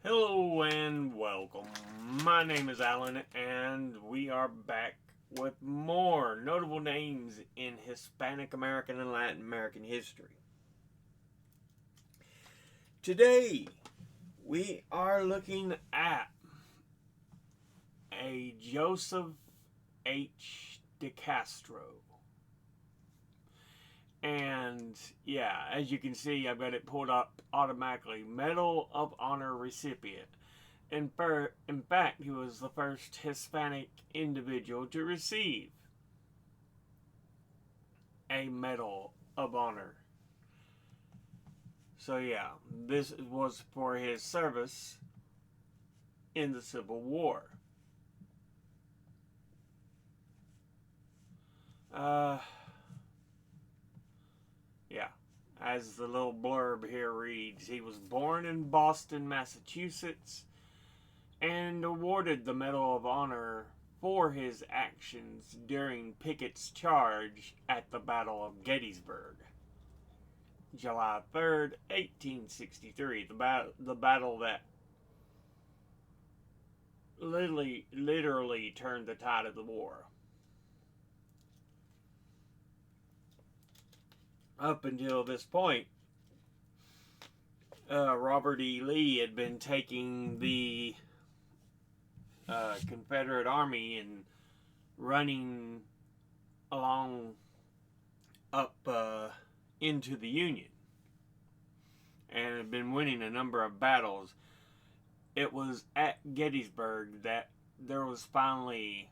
Hello and welcome. My name is Alan, and we are back with more notable names in Hispanic American and Latin American history. Today, we are looking at a Joseph H. de Castro. And yeah, as you can see, I've got it pulled up automatically. Medal of Honor recipient. In fact, he was the first Hispanic individual to receive a Medal of Honor. So, yeah, this was for his service in the Civil War. Uh, yeah, as the little blurb here reads, he was born in Boston, Massachusetts, and awarded the Medal of Honor for his actions during Pickett's charge at the Battle of Gettysburg, July 3rd, 1863. The battle that literally turned the tide of the war. Up until this point, Robert E. Lee had been taking the Confederate Army and running along up into the Union, and had been winning a number of battles. It was at Gettysburg that there was finally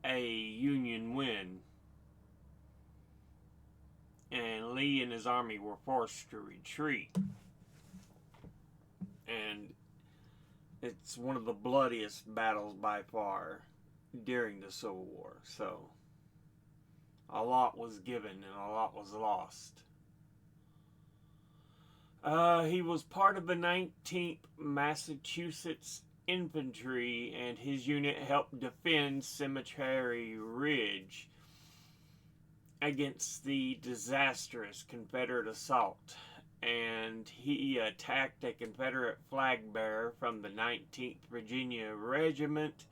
a Union win, and Lee and his army were forced to retreat. And it's one of the bloodiest battles by far during the Civil War. So a lot was given and a lot was lost. He was part of the 19th Massachusetts Infantry, and his unit helped defend Cemetery Ridge against the disastrous Confederate assault. And he attacked a Confederate flag bearer from the 19th Virginia Regiment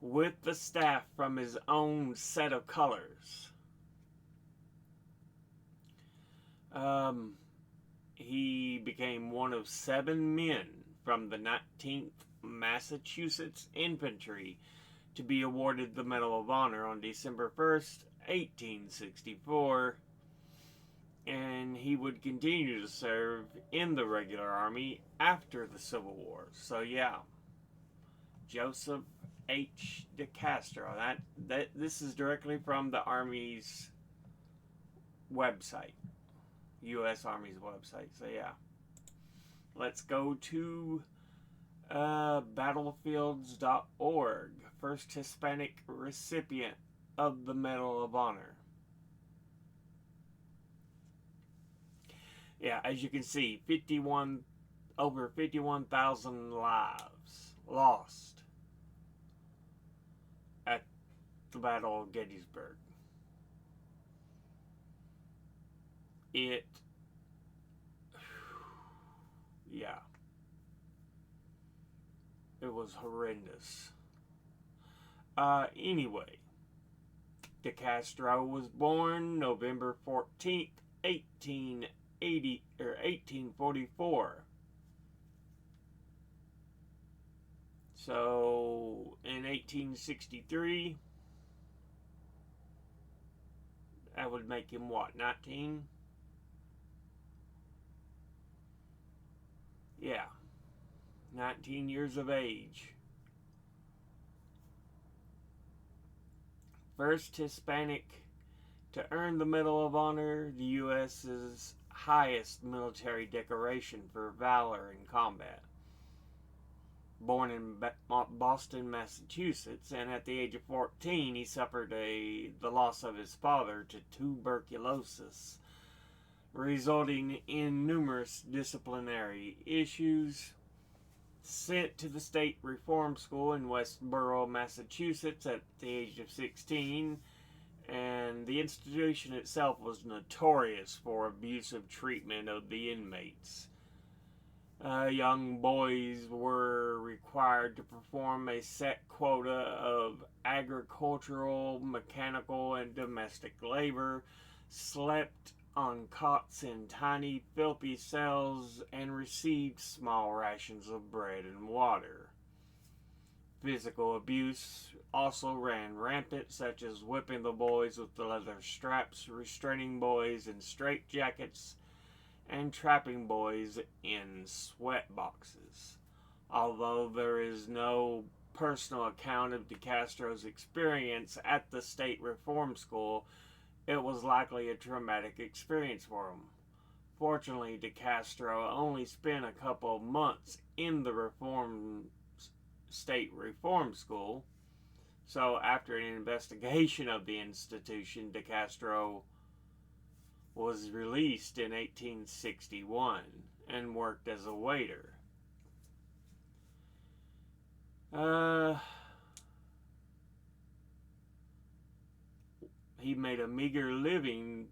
with the staff from his own set of colors. He became one of 7 men from the 19th Massachusetts Infantry to be awarded the Medal of Honor on December 1st, 1864, and he would continue to serve in the regular army after the Civil War. So yeah, Joseph H. de Castro. This is directly from the Army's website. U.S. Army's website. So yeah, let's go to battlefields.org. First Hispanic recipient of the Medal of Honor. Yeah, as you can see, over 51,000 lives lost at the Battle of Gettysburg. Yeah, it was horrendous. Anyway, de Castro was born November 14th, 1844. So, in 1863, that would make him what, 19? Yeah, 19 years of age. First Hispanic to earn the Medal of Honor, the U.S.'s highest military decoration for valor in combat. Born in Boston, Massachusetts, and at the age of 14, he suffered the loss of his father to tuberculosis, resulting in numerous disciplinary issues. Sent to the state reform school in Westborough, Massachusetts at the age of 16, and the institution itself was notorious for abusive treatment of the inmates. Young boys were required to perform a set quota of agricultural, mechanical, and domestic labor, slept on cots in tiny, filthy cells, and received small rations of bread and water. Physical abuse also ran rampant, such as whipping the boys with the leather straps, restraining boys in straitjackets, and trapping boys in sweat boxes. Although there is no personal account of Castro's experience at the state reform school, it was likely a traumatic experience for him. Fortunately, Castro only spent a couple of months in the state reform school, so after an investigation of the institution, Castro was released in 1861 and worked as a waiter. He made a meager living,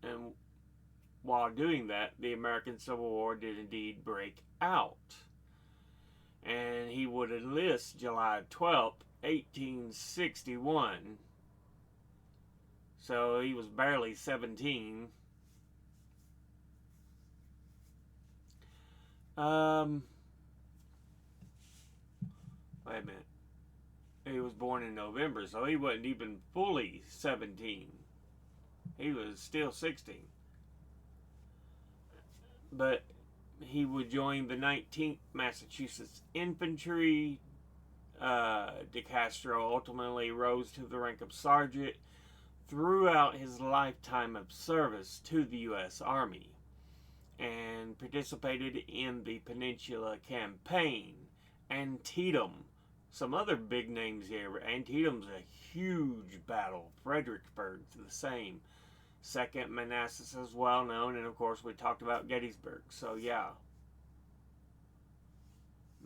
and while doing that, the American Civil War did indeed break out. And he would enlist July 12th, 1861. So he was barely 17. Wait a minute. He was born in November, so he wasn't even fully 17. He was still 16. But he would join the 19th Massachusetts Infantry. Castro ultimately rose to the rank of sergeant throughout his lifetime of service to the U.S. Army and participated in the Peninsula Campaign, Antietam. Some other big names here. Antietam's a huge battle. Fredericksburg's the same. Second Manassas is well known, and of course we talked about Gettysburg. So yeah,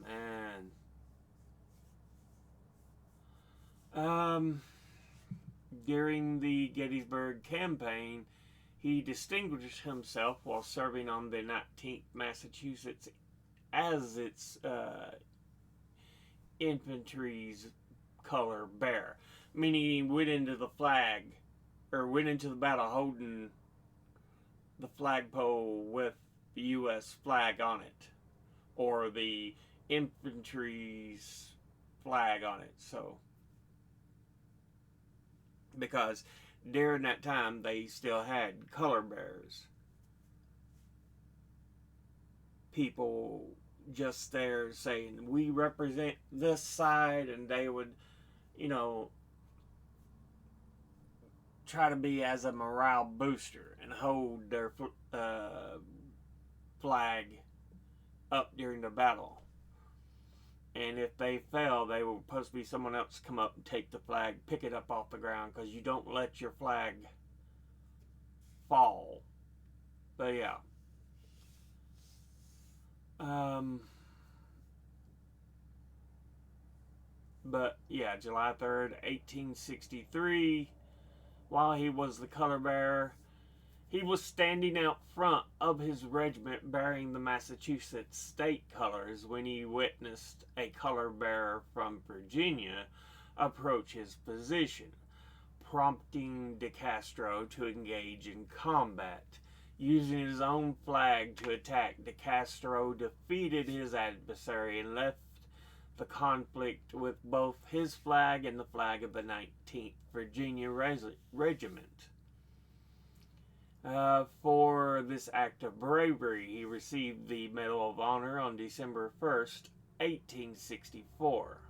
man. During the Gettysburg campaign, he distinguished himself while serving on the 19th Massachusetts as its infantry's color bearer, meaning he went into the battle holding the flagpole with the U.S. flag on it, or the infantry's flag on it. So, because during that time they still had color bearers, people just there saying we represent this side, and they would, you know, try to be as a morale booster and hold their flag up during the battle. And if they fell, they were supposed to be someone else come up and take the flag, pick it up off the ground, because you don't let your flag fall. But yeah. But yeah, July 3rd, 1863, while he was the color bearer, he was standing out front of his regiment bearing the Massachusetts state colors when he witnessed a color bearer from Virginia approach his position, prompting Castro to engage in combat. Using his own flag to attack, Castro defeated his adversary and left the conflict with both his flag and the flag of the 19th Virginia Regiment. For this act of bravery, he received the Medal of Honor on December 1st, 1864.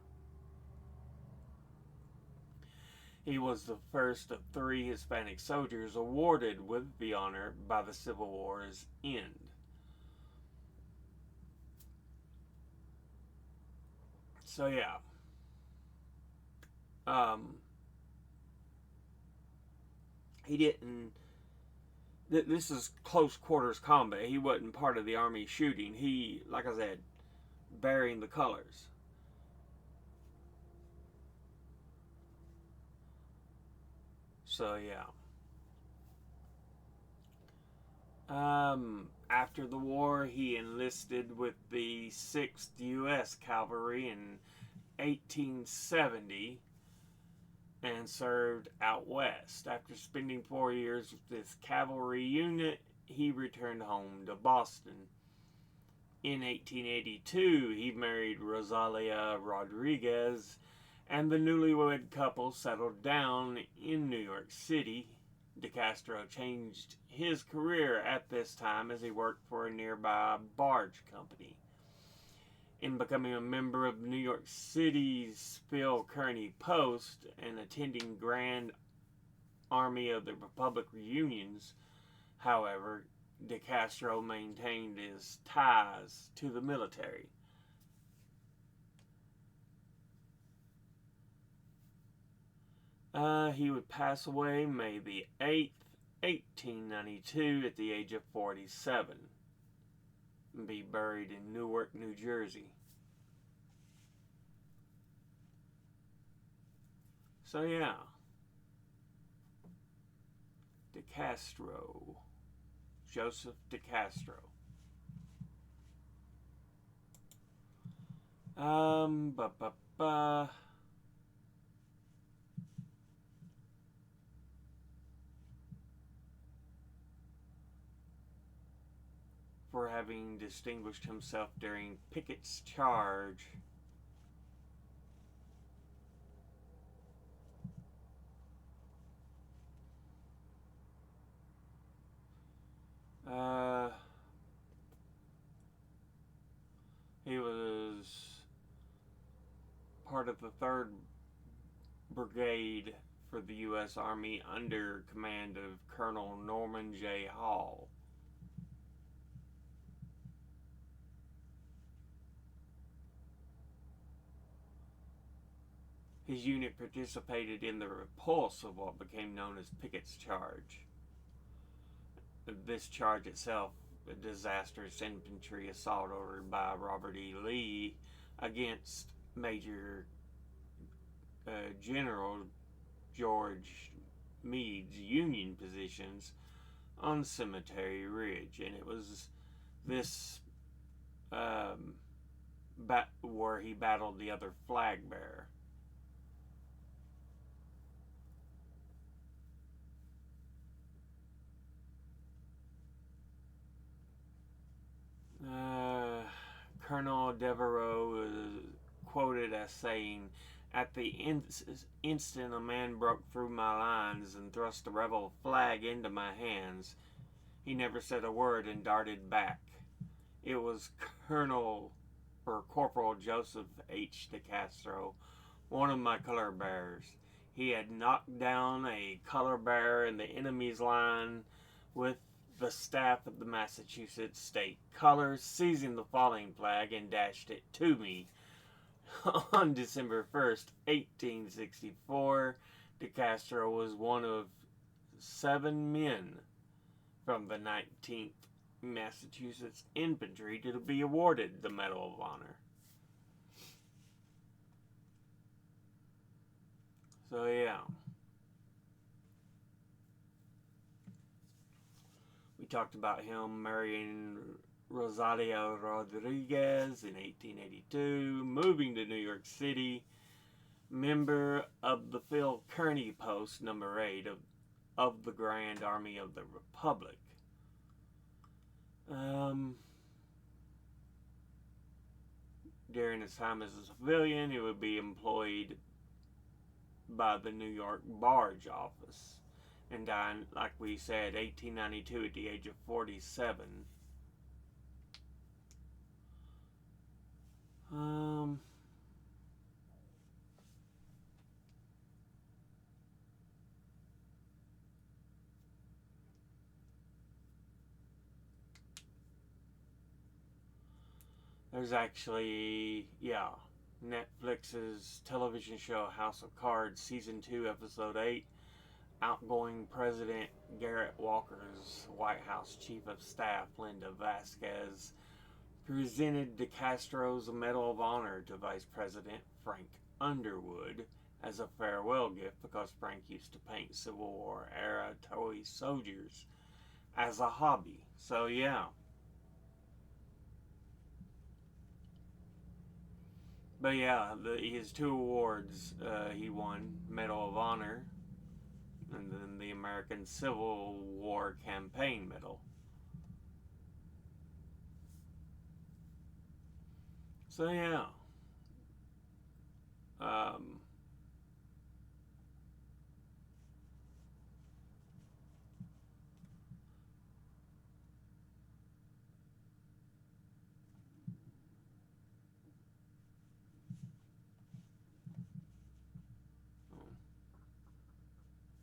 He was the first of 3 Hispanic soldiers awarded with the honor by the Civil War's end. So yeah. He didn't... This is close quarters combat. He wasn't part of the army shooting. He, like I said, bearing the colors. So yeah. After the war, he enlisted with the 6th U.S. Cavalry in 1870 and served out west. After spending 4 years with this cavalry unit, he returned home to Boston. In 1882, he married Rosalia Rodriguez, and the newlywed couple settled down in New York City. De Castro changed his career at this time as he worked for a nearby barge company. In becoming a member of New York City's Phil Kearny Post and attending Grand Army of the Republic reunions, however, De Castro maintained his ties to the military. He would pass away May the 8th, 1892, at the age of 47, and be buried in Newark, New Jersey. So, yeah. De Castro. Joseph De Castro. Um, ba ba ba. For having distinguished himself during Pickett's charge. He was part of the 3rd Brigade for the U.S. Army under command of Colonel Norman J. Hall. His unit participated in the repulse of what became known as Pickett's Charge. This charge itself, a disastrous infantry assault ordered by Robert E. Lee against Major General George Meade's Union positions on Cemetery Ridge. And it was this where he battled the other flag bearer. Colonel Devereaux is quoted as saying, "At the instant a man broke through my lines and thrust the rebel flag into my hands, he never said a word and darted back. It was Corporal Joseph H. De Castro, one of my color bearers. He had knocked down a color bearer in the enemy's line with the staff of the Massachusetts state colors, seizing the falling flag and dashed it to me. On December 1st, 1864, De Castro was one of 7 men from the 19th Massachusetts Infantry to be awarded the Medal of Honor." So, yeah. We talked about him marrying Rosalia Rodriguez in 1882, moving to New York City, member of the Phil Kearny Post, number 8 of the Grand Army of the Republic. During his time as a civilian, he would be employed by the New York Barge Office and died, like we said, 1892 at the age of 47. There's actually, Netflix's television show House of Cards, Season 2, Episode 8. Outgoing President Garrett Walker's White House Chief of Staff, Linda Vasquez, presented De Castro's Medal of Honor to Vice President Frank Underwood as a farewell gift because Frank used to paint Civil War era toy soldiers as a hobby. So, yeah. But yeah, his two awards he won: Medal of Honor, and then the American Civil War Campaign Medal. So yeah, um,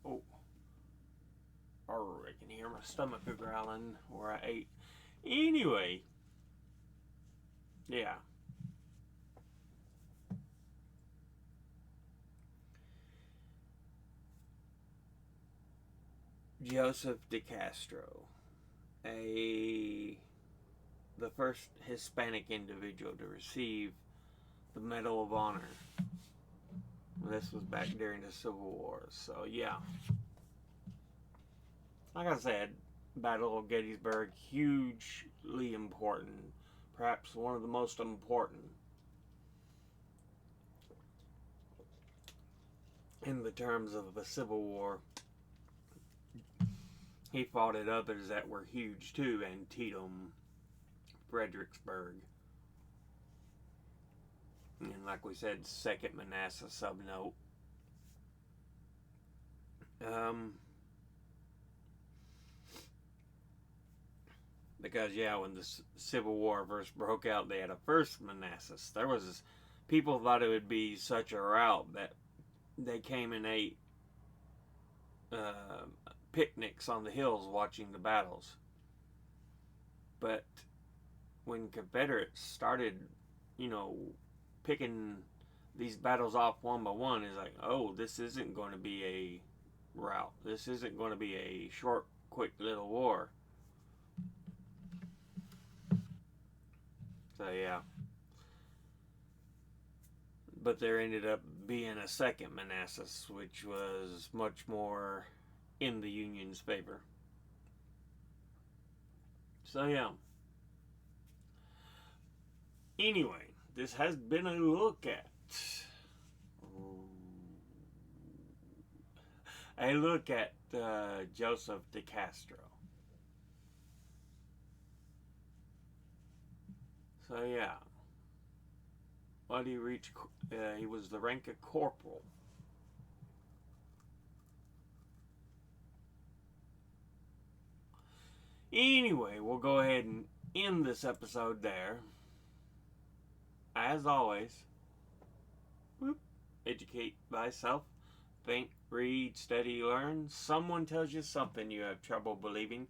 oh, I can hear my stomach growling where I ate. Anyway, yeah. Joseph de Castro, a the first Hispanic individual to receive the Medal of Honor. This was back during the Civil War, so yeah. Like I said, Battle of Gettysburg, hugely important, perhaps one of the most important in the terms of the Civil War. He fought at others that were huge too: Antietam, Fredericksburg, and like we said, Second Manassas subnote. Because yeah, when the Civil War first broke out, they had a first Manassas. There was people thought it would be such a rout that they came and ate uh, picnics on the hills watching the battles. But when Confederates started, you know, picking these battles off one by one, it's like, oh, this isn't going to be a rout. This isn't going to be a short, quick little war. So yeah. But there ended up being a second Manassas, which was much more in the Union's favor. So yeah. Anyway, this has been a look at Joseph de Castro. So yeah, what did he reach? He was the rank of corporal. Anyway, we'll go ahead and end this episode there. As always, whoop, educate thyself. Think, read, study, learn. Someone tells you something you have trouble believing.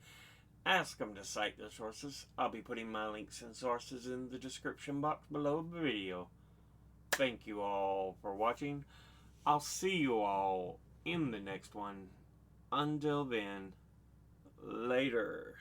Ask them to cite the sources. I'll be putting my links and sources in the description box below the video. Thank you all for watching. I'll see you all in the next one. Until then, later.